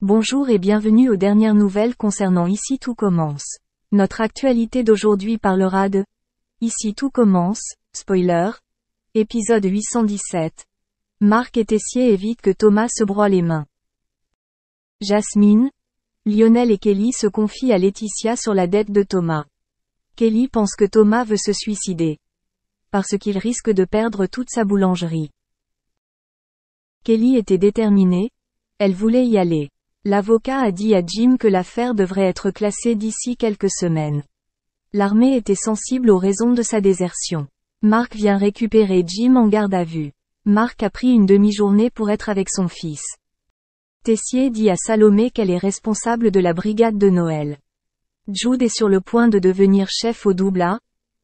Bonjour et bienvenue aux dernières nouvelles concernant Ici tout commence. Notre actualité d'aujourd'hui parlera de Ici tout commence, spoiler, épisode 817. Marc et Tessier évitent que Thomas se broie les mains. Jasmine, Lionel et Kelly se confient à Laetitia sur la dette de Thomas. Kelly pense que Thomas veut se suicider. Parce qu'il risque de perdre toute sa boulangerie. Kelly était déterminée, elle voulait y aller. L'avocat a dit à Jim que l'affaire devrait être classée d'ici quelques semaines. L'armée était sensible aux raisons de sa désertion. Marc vient récupérer Jim en garde à vue. Marc a pris une demi-journée pour être avec son fils. Tessier dit à Salomé qu'elle est responsable de la brigade de Noël. Jude est sur le point de devenir chef au double A.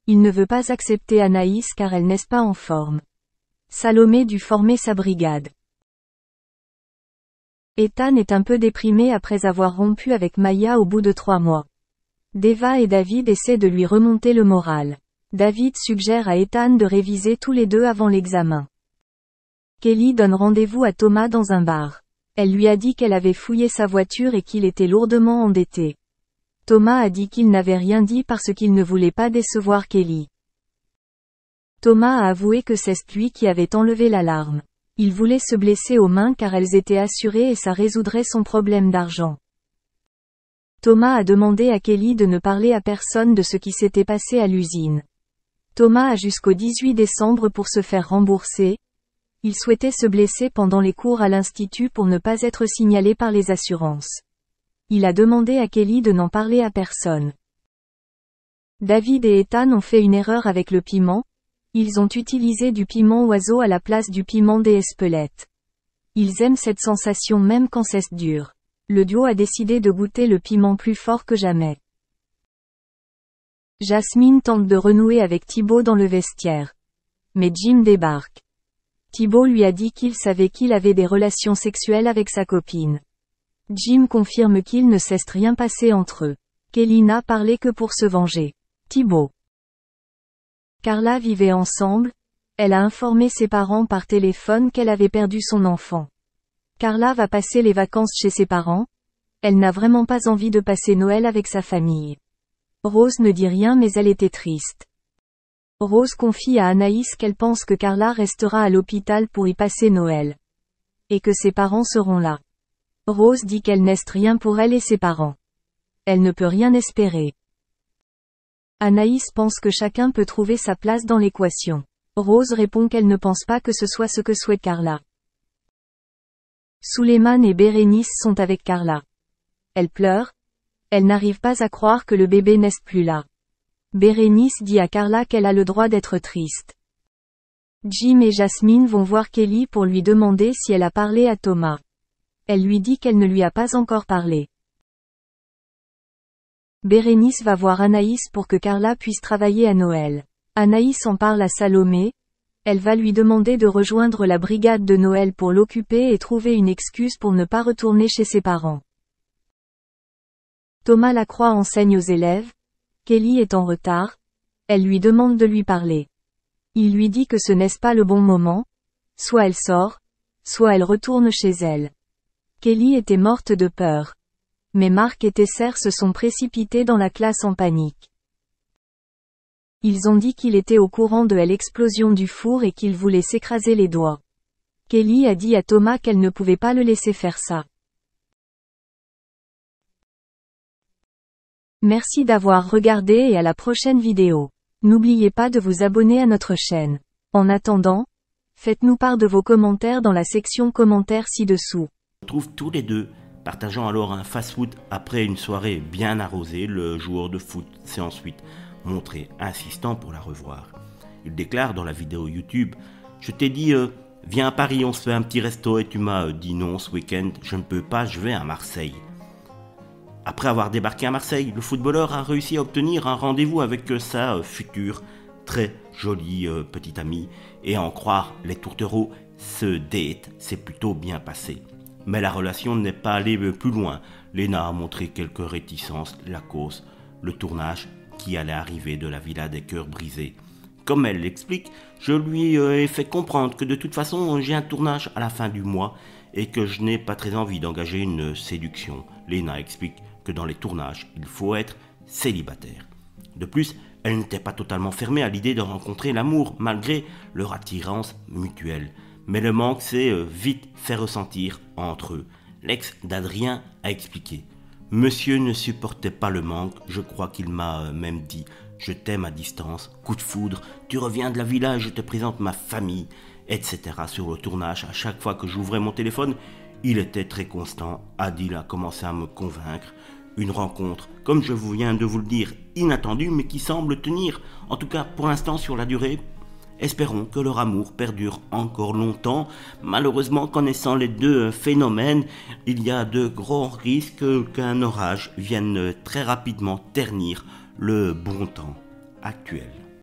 Il ne veut pas accepter Anaïs car elle n'est pas en forme. Salomé dut former sa brigade. Ethan est un peu déprimé après avoir rompu avec Maya au bout de 3 mois. Deva et David essaient de lui remonter le moral. David suggère à Ethan de réviser tous les deux avant l'examen. Kelly donne rendez-vous à Thomas dans un bar. Elle lui a dit qu'elle avait fouillé sa voiture et qu'il était lourdement endetté. Thomas a dit qu'il n'avait rien dit parce qu'il ne voulait pas décevoir Kelly. Thomas a avoué que c'est lui qui avait enlevé l'alarme. Il voulait se blesser aux mains car elles étaient assurées et ça résoudrait son problème d'argent. Thomas a demandé à Kelly de ne parler à personne de ce qui s'était passé à l'usine. Thomas a jusqu'au 18 décembre pour se faire rembourser. Il souhaitait se blesser pendant les cours à l'institut pour ne pas être signalé par les assurances. Il a demandé à Kelly de n'en parler à personne. David et Ethan ont fait une erreur avec le piment. Ils ont utilisé du piment oiseau à la place du piment des Espelettes. Ils aiment cette sensation même quand c'est dur. Le duo a décidé de goûter le piment plus fort que jamais. Jasmine tente de renouer avec Thibaut dans le vestiaire. Mais Jim débarque. Thibaut lui a dit qu'il savait qu'il avait des relations sexuelles avec sa copine. Jim confirme qu'il ne s'est rien passé entre eux. Kelly n'a parlé que pour se venger. Thibaut. Carla vivait ensemble, elle a informé ses parents par téléphone qu'elle avait perdu son enfant. Carla va passer les vacances chez ses parents, elle n'a vraiment pas envie de passer Noël avec sa famille. Rose ne dit rien mais elle était triste. Rose confie à Anaïs qu'elle pense que Carla restera à l'hôpital pour y passer Noël. Et que ses parents seront là. Rose dit qu'elle n'est rien pour elle et ses parents. Elle ne peut rien espérer. Anaïs pense que chacun peut trouver sa place dans l'équation. Rose répond qu'elle ne pense pas que ce soit ce que souhaite Carla. Suleiman et Bérénice sont avec Carla. Elle pleure. Elle n'arrive pas à croire que le bébé n'est plus là. Bérénice dit à Carla qu'elle a le droit d'être triste. Jim et Jasmine vont voir Kelly pour lui demander si elle a parlé à Thomas. Elle lui dit qu'elle ne lui a pas encore parlé. Bérénice va voir Anaïs pour que Carla puisse travailler à Noël. Anaïs en parle à Salomé. Elle va lui demander de rejoindre la brigade de Noël pour l'occuper et trouver une excuse pour ne pas retourner chez ses parents. Thomas Lacroix enseigne aux élèves. Kelly est en retard. Elle lui demande de lui parler. Il lui dit que ce n'est pas le bon moment. Soit elle sort, soit elle retourne chez elle. Kelly était morte de peur. Mais Marc et Tesser se sont précipités dans la classe en panique. Ils ont dit qu'il était au courant de l'explosion du four et qu'il voulait s'écraser les doigts. Kelly a dit à Thomas qu'elle ne pouvait pas le laisser faire ça. Merci d'avoir regardé et à la prochaine vidéo. N'oubliez pas de vous abonner à notre chaîne. En attendant, faites-nous part de vos commentaires dans la section commentaires ci-dessous. On trouve tous les deux partageant alors un fast-food après une soirée bien arrosée. Le joueur de foot s'est ensuite montré insistant pour la revoir. Il déclare dans la vidéo YouTube: je t'ai dit viens à Paris, on se fait un petit resto et tu m'as dit non ce week-end, je ne peux pas, je vais à Marseille. Après avoir débarqué à Marseille, le footballeur a réussi à obtenir un rendez-vous avec sa future très jolie petite amie, et à en croire les tourtereaux, ce date s'est plutôt bien passé. Mais la relation n'est pas allée plus loin. Lena a montré quelques réticences, la cause, le tournage qui allait arriver de la Villa des Cœurs Brisés. Comme elle l'explique, je lui ai fait comprendre que de toute façon j'ai un tournage à la fin du mois et que je n'ai pas très envie d'engager une séduction. Lena explique que dans les tournages, il faut être célibataire. De plus, elle n'était pas totalement fermée à l'idée de rencontrer l'amour, malgré leur attirance mutuelle. Mais le manque s'est vite fait ressentir entre eux. L'ex d'Adrien a expliqué. Monsieur ne supportait pas le manque, je crois qu'il m'a même dit « Je t'aime à distance, coup de foudre, tu reviens de la villa et je te présente ma famille », etc. Sur le tournage, à chaque fois que j'ouvrais mon téléphone, il était très constant. Adil a commencé à me convaincre. Une rencontre, comme je viens de vous le dire, inattendue, mais qui semble tenir, en tout cas pour l'instant sur la durée. Espérons que leur amour perdure encore longtemps. Malheureusement, connaissant les deux phénomènes, il y a de grands risques qu'un orage vienne très rapidement ternir le bon temps actuel.